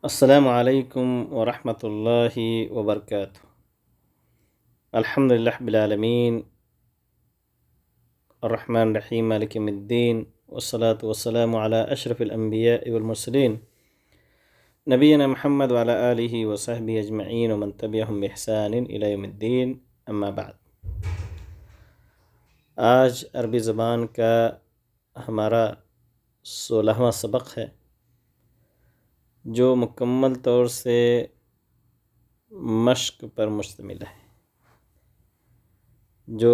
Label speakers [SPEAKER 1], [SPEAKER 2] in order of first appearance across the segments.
[SPEAKER 1] السلام علیکم ورحمۃ اللہ وبرکاتہ۔ الحمد للہ رب العالمین الرحمن الرحیم مالک یوم الدین والصلاة والسلام علی اشرف الانبیاء والمرسلین نبینا محمد وعلی آلہ وصحبہ اجمعین ومن تبعہم بإحسان الی یوم الدین، اما بعد۔ آج عربی زبان کا ہمارا 16واں سبق ہے، جو مکمل طور سے مشق پر مشتمل ہے۔ جو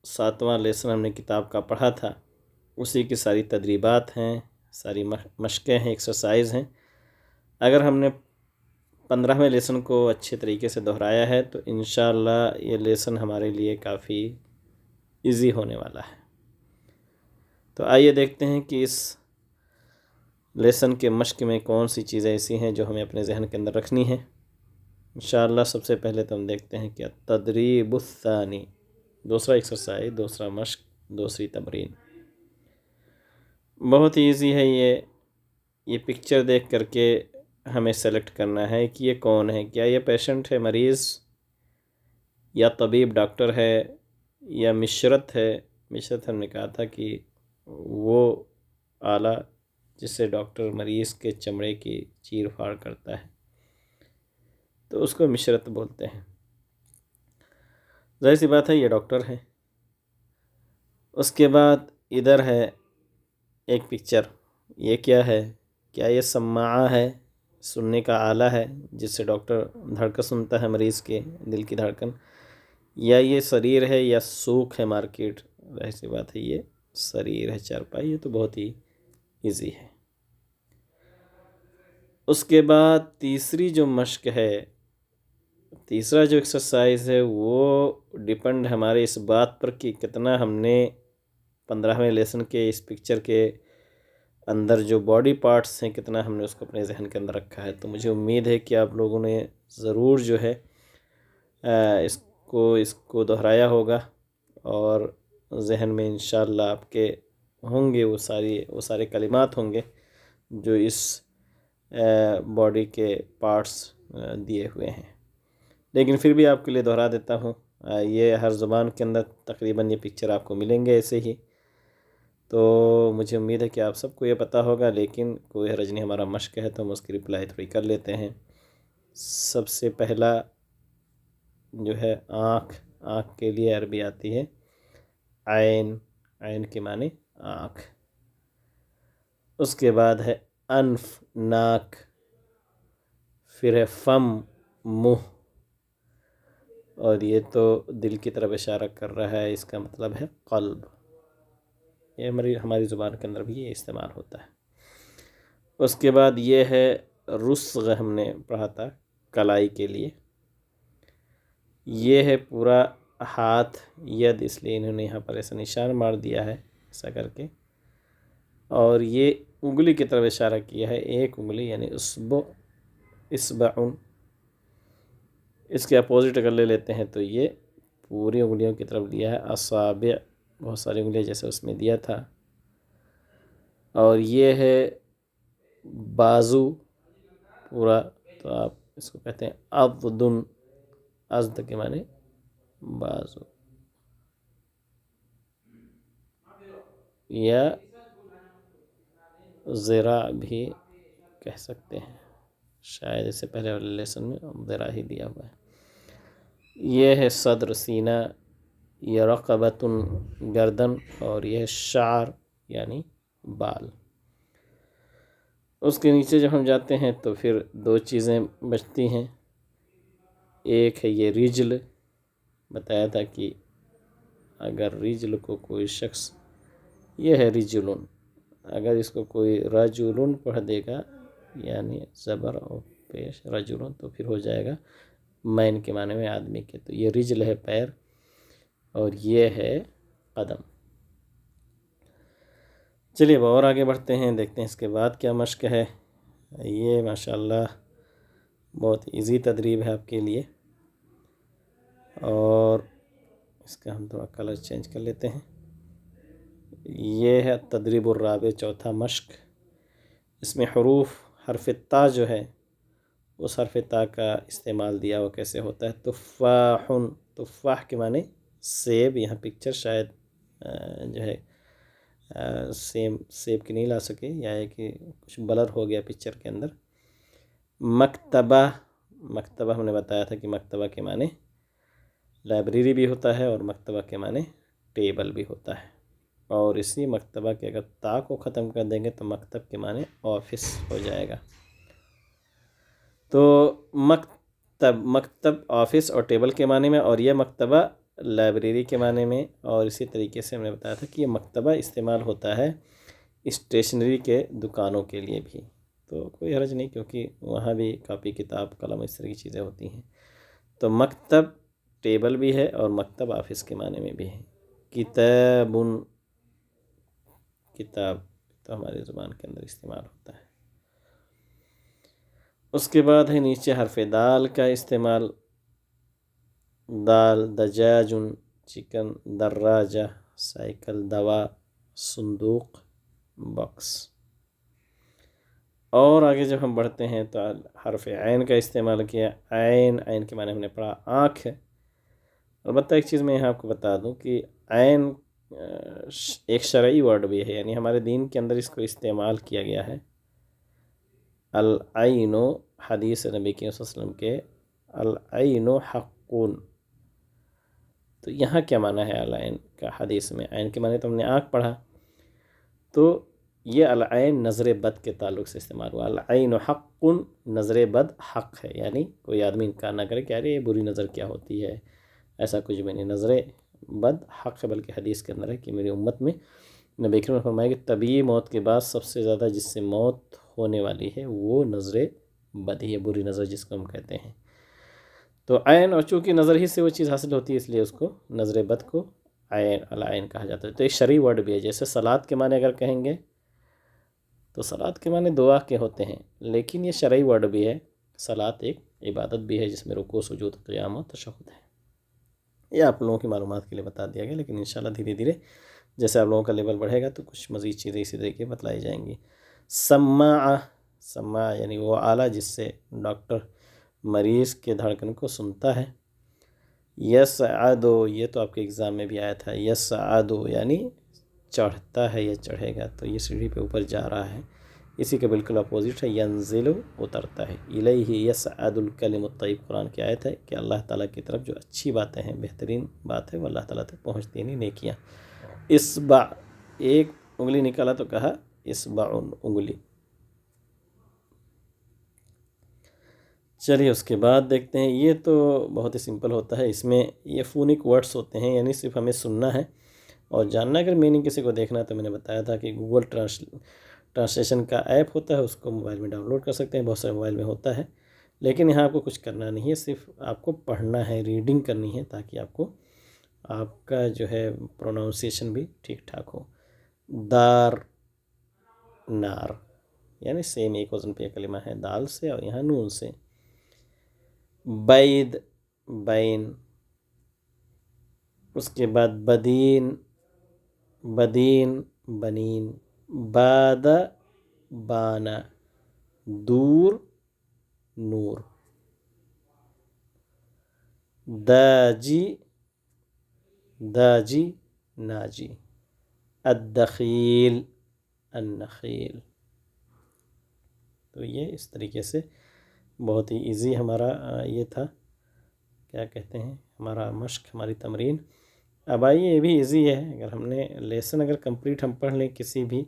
[SPEAKER 1] 7واں لیسن ہم نے کتاب کا پڑھا تھا، اسی کی ساری تدریبات ہیں، ساری مشقیں ہیں، ایکسرسائز ہیں۔ اگر ہم نے 15ویں لیسن کو اچھے طریقے سے دہرایا ہے تو انشاءاللہ یہ لیسن ہمارے لیے کافی ایزی ہونے والا ہے۔ تو آئیے دیکھتے ہیں کہ اس لیسن کے مشق میں کون سی چیزیں ایسی ہیں جو ہمیں اپنے ذہن کے اندر رکھنی ہیں۔ انشاءاللہ سب سے پہلے تو ہم دیکھتے ہیں کہ تدریب الثانی، دوسرا ایکسرسائز، دوسرا مشق، دوسری تمرین۔ بہت ایزی ہے یہ پکچر دیکھ کر کے ہمیں سلیکٹ کرنا ہے کہ یہ کون ہے۔ کیا یہ پیشنٹ ہے، مریض، یا طبیب ڈاکٹر ہے، یا مشرت ہے؟ مشرت ہم نے کہا تھا کہ وہ آلہ جس سے ڈاکٹر مریض کے چمڑے کی چیر پھاڑ کرتا ہے، تو اس کو مشرت بولتے ہیں۔ ظاہر سی بات ہے یہ ڈاکٹر ہے۔ اس کے بعد ادھر ہے ایک پکچر، یہ کیا ہے؟ کیا یہ سماعہ ہے، سننے کا آلہ ہے جس سے ڈاکٹر دھڑکن سنتا ہے مریض کے دل کی دھڑکن، یا یہ سریر ہے یا سوکھ ہے مارکیٹ؟ ظاہر سی بات ہے یہ سریر ہے، چارپائی۔ یہ تو بہت ہی ایزی ہے۔ اس کے بعد تیسری جو مشق ہے، تیسرا جو ایکسرسائز ہے، وہ ڈیپینڈ ہمارے اس بات پر کہ کتنا ہم نے 15ویں لیسن کے اس پکچر کے اندر جو باڈی پارٹس ہیں، کتنا ہم نے اس کو اپنے ذہن کے اندر رکھا ہے۔ تو مجھے امید ہے کہ آپ لوگوں نے ضرور جو ہے اس کو دہرایا ہوگا، اور ذہن میں انشاءاللہ آپ کے ہوں گے وہ سارے کلمات ہوں گے جو اس باڈی کے پارٹس دیے ہوئے ہیں۔ لیکن پھر بھی آپ کے لیے دہرا دیتا ہوں، یہ ہر زبان کے اندر تقریباً یہ پکچر آپ کو ملیں گے ایسے ہی۔ تو مجھے امید ہے کہ آپ سب کو یہ پتہ ہوگا، لیکن کوئی حرج نہیں، ہمارا مشق ہے تو ہم اس کی رپلائی تھوڑی کر لیتے ہیں۔ سب سے پہلا جو ہے آنکھ کے لیے عربی آتی ہے عین، عین کے معنی آنکھ۔ اس کے بعد ہے انف، ناک، پھر ہے فم، منہ، اور یہ تو دل کی طرف اشارہ کر رہا ہے، اس کا مطلب ہے قلب۔ یہ ہماری زبان کے اندر بھی یہ استعمال ہوتا ہے۔ اس کے بعد یہ ہے رسغ، ہم نے پڑھا تھا کلائی کے لیے۔ یہ ہے پورا ہاتھ، ید، اس لیے انہوں نے یہاں پر ایسا نشان مار دیا ہے ایسا کر کے، اور یہ انگلی کی طرف اشارہ کیا ہے، ایک انگلی یعنی اصبع۔ اس کے اپوزٹ اگر لے لیتے ہیں تو یہ پوری انگلیوں کی طرف لیا ہے، اصابع، بہت ساری انگلیاں جیسے اس میں دیا تھا۔ اور یہ ہے بازو پورا، تو آپ اس کو کہتے ہیں عضد، عضد کے معنی بازو، یا ذراع بھی کہہ سکتے ہیں، شاید اس سے پہلے والے لیسن میں ذراع ہی دیا ہوا ہے۔ یہ ہے صدر، سینہ، یہ رقبۃ، گردن، اور یہ شعر یعنی بال۔ اس کے نیچے جب ہم جاتے ہیں تو پھر دو چیزیں بچتی ہیں۔ ایک ہے یہ رجل، بتایا تھا کہ اگر رجل کو کوئی شخص، یہ ہے رجلن، اگر اس کو کوئی رجلن پڑھ دے گا یعنی زبر اور پیش رجلن، تو پھر ہو جائے گا مین کے معنی میں آدمی کے۔ تو یہ رجل ہے پیر، اور یہ ہے قدم۔ چلیے اب اور آگے بڑھتے ہیں، دیکھتے ہیں اس کے بعد کیا مشق ہے۔ یہ ماشاءاللہ بہت ایزی تدریب ہے آپ کے لیے، اور اس کا ہم تھوڑا کلر چینج کر لیتے ہیں۔ یہ ہے تدریب الرابع، چوتھا مشق۔ اس میں حرف تا جو ہے اس حرف تا کا استعمال دیا وہ کیسے ہوتا ہے. تفاحن، تفاح کے معنی سیب. یہاں پکچر شاید جو ہے سیم سیب کی نہیں لا سکے، یا ہے کہ کچھ بلر ہو گیا پکچر کے اندر. مکتبہ، مکتبہ ہم نے بتایا تھا کہ مکتبہ کے معنی لائبریری بھی ہوتا ہے اور مکتبہ کے معنی ٹیبل بھی ہوتا ہے. اور اسی مکتبہ کے اگر تا کو ختم کر دیں گے تو مکتب کے معنی آفس ہو جائے گا. تو مکتب آفس اور ٹیبل کے معنی میں، اور یہ مکتبہ لائبریری کے معنی میں. اور اسی طریقے سے ہم نے بتایا تھا کہ یہ مکتبہ استعمال ہوتا ہے اسٹیشنری کے دکانوں کے لیے بھی. تو کوئی حرج نہیں، کیونکہ وہاں بھی کاپی کتاب قلم اس طرح کی چیزیں ہوتی ہیں. تو مکتب ٹیبل بھی ہے اور مکتب آفس کے معنی میں بھی ہے. کتاب، کتاب تو ہماری زبان کے اندر استعمال ہوتا ہے. اس کے بعد ہے نیچے حرف دال کا استعمال. دال، دجاجن چکن، دراجہ سائیکل، دوا صندوق باکس. اور آگے جب ہم بڑھتے ہیں تو حرف عین کا استعمال کیا. عین، عین کے معنی ہم نے پڑھا آنکھ ہے. البتہ ایک چیز میں یہاں آپ کو بتا دوں کہ عین ایک شرعی ورڈ بھی ہے، یعنی ہمارے دین کے اندر اس کو استعمال کیا گیا ہے. العین، حدیث نبی کے صلی اللہ علیہ وسلم کے العین حقون. تو یہاں کیا معنی ہے العین کا حدیث میں؟ عین کے معنی تو ہم نے آنکھ پڑھا، تو یہ العین نظر بد کے تعلق سے استعمال ہوا. العین حق، نظر بد حق ہے، یعنی کوئی آدمی انکار نہ کرے کہ ارے یہ بری نظر کیا ہوتی ہے، ایسا کچھ بھی نہیں. نظر بد حق ہے، بلکہ حدیث کے اندر ہے کہ میری امت میں نبی کریم نے فرمایا کہ طبیعی موت کے بعد سب سے زیادہ جس سے موت ہونے والی ہے وہ نظر بد ہی ہے، بری نظر جس کو ہم کہتے ہیں. تو عین، اور چونکہ نظر ہی سے وہ چیز حاصل ہوتی ہے اس لیے اس کو نظر بد کو عین، العین کہا جاتا ہے. تو ایک شرعی ورڈ بھی ہے. جیسے صلاۃ کے معنی اگر کہیں گے تو صلاۃ کے معنی دعا کے ہوتے ہیں، لیکن یہ شرعی ورڈ بھی ہے. صلاۃ ایک عبادت بھی ہے جس میں رکوع، سجود، قیام و تشہد ہے. یہ آپ لوگوں کی معلومات کے لیے بتا دیا گیا، لیکن انشاءاللہ دھیرے دھیرے جیسے آپ لوگوں کا لیول بڑھے گا تو کچھ مزید چیزیں اسی طریقے بتلائی جائیں گی. سماع، سماع یعنی وہ آلہ جس سے ڈاکٹر مریض کے دھڑکن کو سنتا ہے. یسعد، یہ تو آپ کے اگزام میں بھی آیا تھا. یسعد یعنی چڑھتا ہے یا چڑھے گا، تو یہ سیڑھی پہ اوپر جا رہا ہے. اسی کے بالکل اپوزٹ ہے ینزل، اترتا ہے. الیہ یسعد الکلم الطیب، قرآن کی آیت ہے کہ اللہ تعالیٰ کی طرف جو اچھی باتیں ہیں، بہترین بات ہے، وہ اللہ تعالیٰ تک پہنچتی ہیں، نیکیاں. اصبع، ایک انگلی نکالا تو کہا اصبع، انگلی. چلیے اس کے بعد دیکھتے ہیں. یہ تو بہت ہی سمپل ہوتا ہے. اس میں یہ فونک ورڈز ہوتے ہیں، یعنی صرف ہمیں سننا ہے اور جاننا. اگر میننگ کسی کو دیکھنا ہے تو میں نے بتایا تھا کہ گوگل ٹرانسلیشن کا ایپ ہوتا ہے، اس کو موبائل میں ڈاؤن لوڈ کر سکتے ہیں. بہت سارے موبائل میں ہوتا ہے، لیکن یہاں آپ کو کچھ کرنا نہیں ہے، صرف آپ کو پڑھنا ہے، ریڈنگ کرنی ہے، تاکہ آپ کو آپ کا جو ہے پروناؤنسیشن بھی ٹھیک ٹھاک ہو. دار، نار، یعنی سیم ایک وزن پہ کلمہ ہے، دال سے اور یہاں نون سے. بید، بین. اس کے بعد بدین، بدین، بنین. باد، بانا. دور، نور. داجی، داجی، ناجی. الدخیل، النخیل. تو یہ اس طریقے سے بہت ہی ایزی ہمارا یہ تھا، کیا کہتے ہیں، ہمارا مشق، ہماری تمرین. اب آئیے یہ بھی ایزی ہے. اگر ہم نے لیسن اگر کمپلیٹ ہم پڑھ لیں کسی بھی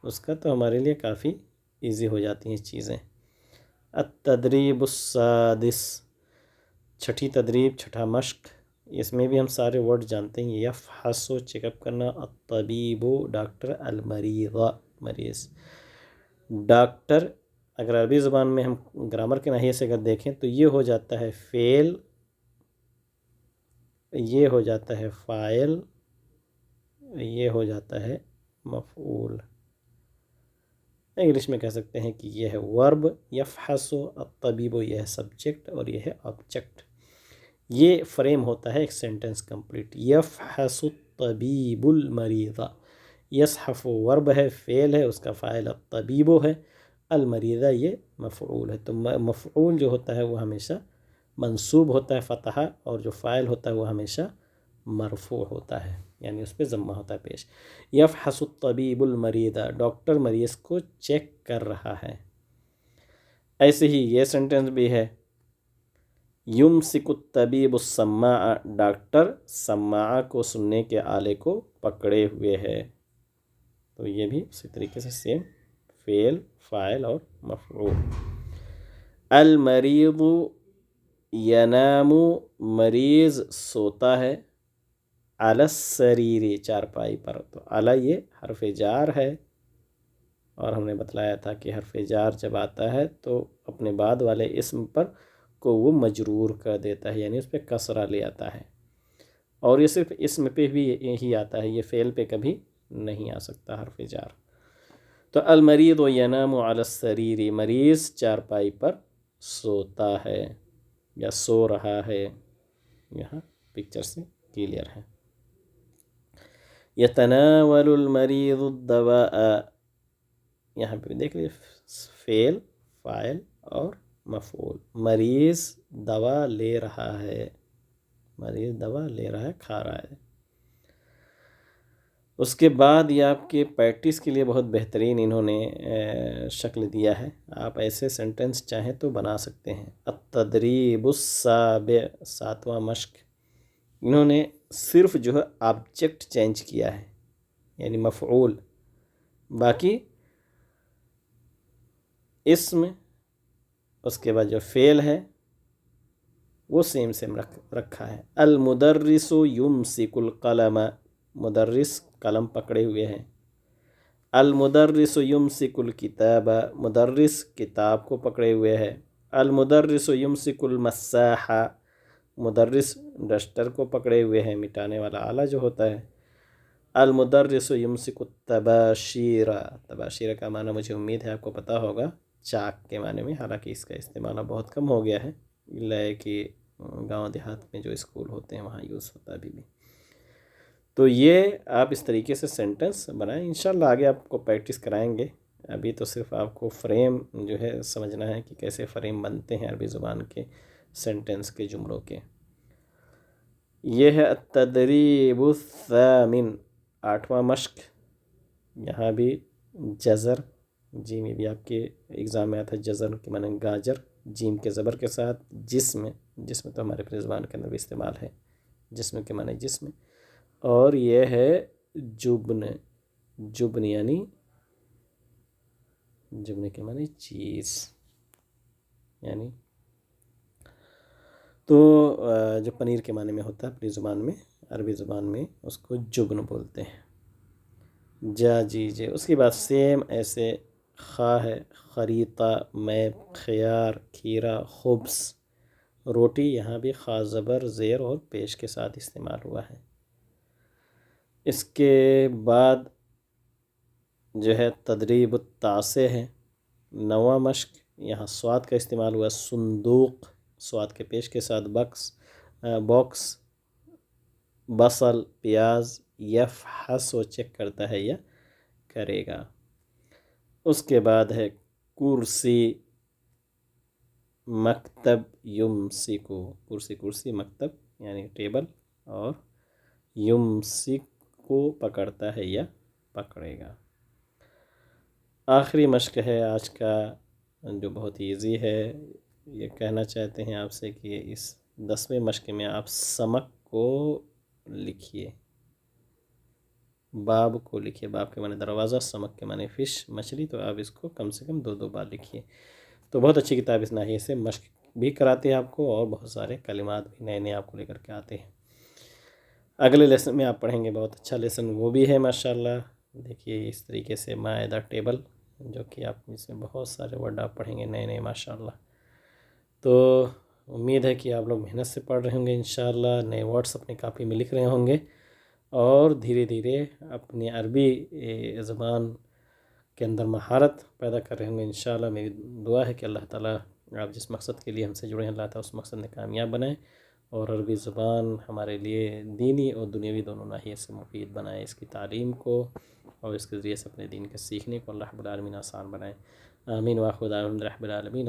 [SPEAKER 1] اس کا، تو ہمارے لیے کافی ایزی ہو جاتی ہیں چیزیں. التدریب السادس، چھٹی تدریب، چھٹا مشق. اس میں بھی ہم سارے ورڈ جانتے ہیں. یفحص، چیک اپ کرنا. الطبیب، ڈاکٹر. المریض، مریض. ڈاکٹر اگر عربی زبان میں ہم گرامر کے ناحیے سے اگر دیکھیں تو یہ ہو جاتا ہے فعل، یہ ہو جاتا ہے فاعل، یہ ہو جاتا ہے مفعول. انگلش میں کہہ سکتے ہیں کہ یہ ہے ورب. یفحص الطبیب، یہ ہے سبجیکٹ اور یہ ہے آبجیکٹ. یہ فریم ہوتا ہے ایک سینٹنس کمپلیٹ. یفحص الطبیب المریض. یصحف ورب ہے، فعل ہے، اس کا فاعل الطبیب ہے، المریضہ یہ مفعول ہے، تو مفعول جو ہوتا ہے وہ ہمیشہ منصوب ہوتا ہے فتحہ، اور جو فاعل ہوتا ہے وہ ہمیشہ مرفوع ہوتا ہے، یعنی اس پہ ضمہ ہوتا ہے پیش۔ یفحص الطبیب المریض، ڈاکٹر مریض کو چیک کر رہا ہے۔ ایسے ہی یہ سنٹنس بھی ہے، یمسک الطبیب السماع، ڈاکٹر سماع کو، سننے کے آلے کو پکڑے ہوئے ہے۔ تو یہ بھی اسی طریقے سے سیم فعل، فاعل اور مفعول۔ المریض ینام، مریض سوتا ہے، علی السریر، چارپائی پر، تو علی یہ حرف جار ہے، اور ہم نے بتلایا تھا کہ حرف جار جب آتا ہے تو اپنے بعد والے اسم پر کو وہ مجرور کر دیتا ہے، یعنی اس پہ کسرہ لے آتا ہے، اور یہ صرف اسم پہ بھی یہی آتا ہے، یہ فعل پہ کبھی نہیں آ سکتا حرف جار۔ تو المریض ینام علی السریر، مریض چارپائی پر سوتا ہے یا سو رہا ہے، یہاں پکچر سے کلیئر ہے۔ یتناول المریض الدواء، یہاں پہ دیکھ لیے فعل، فاعل اور مفعول۔ مریض دوا لے رہا ہے، مریض دوا لے رہا ہے، کھا رہا ہے۔ اس کے بعد یہ آپ کے پریکٹس کے لیے بہت بہترین انہوں نے شکل دیا ہے، آپ ایسے سینٹنس چاہیں تو بنا سکتے ہیں۔ التدریب السابع، ساتواں مشق، انہوں نے صرف جو ہے آبجیکٹ چینج کیا ہے، یعنی مفعول، باقی اسم، اس کے بعد جو فعل ہے وہ سیم رکھا ہے۔ المدرس یمسک القلم، مدرس قلم پکڑے ہوئے ہیں۔ المدرس یمسک الکتاب، مدرس کتاب کو پکڑے ہوئے ہے۔ المدرس یمسک المساح، مدرس ڈسٹر کو پکڑے ہوئے ہیں، مٹانے والا آلہ جو ہوتا ہے۔ المدرس یمسک الطباشیر، طباشیر کا معنی مجھے امید ہے آپ کو پتہ ہوگا، چاک کے معنی میں، حالانکہ اس کا استعمال بہت کم ہو گیا ہے، اللہ کہ گاؤں دیہات میں جو اسکول ہوتے ہیں وہاں یوز ہوتا ہے ابھی بھی۔ تو یہ آپ اس طریقے سے سینٹنس بنائیں، انشاءاللہ آگے آپ کو پریکٹس کرائیں گے، ابھی تو صرف آپ کو فریم جو ہے سمجھنا ہے کہ کیسے فریم بنتے ہیں عربی زبان کے سینٹنس کے، جملوں کے۔ یہ ہے التدریب الثامن، 8واں مشق۔ یہاں بھی جزر، جی میں بھی آپ کے ایگزام میں آیا تھا، جزر کے معنی گاجر، جیم کے زبر کے ساتھ، جسم، جسم تو ہمارے اپنے زبان کے اندر بھی استعمال ہے، جسم کے معنی جسم، اور یہ ہے جبن، جبن یعنی جبن کے معنی چیز، یعنی تو جو پنیر کے معنی میں ہوتا ہے اپنی زبان میں، عربی زبان میں اس کو جبن بولتے ہیں۔ جا جی جے، اس کے بعد سیم ایسے خا ہے، خریطہ، میپ، خیار، کھیرا، خبز، روٹی، یہاں بھی خا زبر زیر اور پیش کے ساتھ استعمال ہوا ہے۔ اس کے بعد جو ہے تدریب التاسع ہے، 9واں مشق، یہاں سواد کا استعمال ہوا، صندوق، سواد کے پیش کے ساتھ، باکس، بصل، پیاز، یفحص و چیک کرتا ہے یا کرے گا۔ اس کے بعد ہے کرسی، مکتب، یمسکو، کرسی، کرسی، مکتب یعنی ٹیبل، اور یمسک کو پکڑتا ہے یا پکڑے گا۔ آخری مشق ہے آج کا جو بہت ایزی ہے، یہ کہنا چاہتے ہیں آپ سے کہ اس 10ویں مشق میں آپ سمک کو لکھیے، باب کو لکھیے، باب کے معنی دروازہ، سمک کے معنی فش، مچھلی، تو آپ اس کو کم سے کم 2 بار لکھیے۔ تو بہت اچھی کتاب اس ناحیے سے مشق بھی کراتے ہیں آپ کو، اور بہت سارے کلمات بھی نئے نئے آپ کو لے کر کے آتے ہیں۔ اگلے لیسن میں آپ پڑھیں گے بہت اچھا لیسن وہ بھی ہے ماشاءاللہ، دیکھیے اس طریقے سے مائدہ ٹیبل، جو کہ آپ اس میں بہت سارے ورڈ آپ پڑھیں گے نئے نئے ماشاءاللہ۔ تو امید ہے کہ آپ لوگ محنت سے پڑھ رہے ہوں گے، انشاءاللہ نئے ورڈس اپنی کاپی میں لکھ رہے ہوں گے، اور دھیرے دھیرے اپنی عربی زبان کے اندر مہارت پیدا کر رہے ہوں گے انشاءاللہ۔ میری دعا ہے کہ اللہ تعالیٰ آپ جس مقصد کے لیے ہم سے جڑے ہیں، اللہ تعالیٰ اس مقصد میں کامیاب بنائیں، اور عربی زبان ہمارے لیے دینی اور دنیاوی دونوں ناحیے سے مفید بنائیں، اس کی تعلیم کو اور اس کے ذریعے سے اپنے دین کے سیکھنے کو اللہ رب العالمین آسان بنائیں۔ آمین واخر دعوانا الحمد للہ رب العالمین.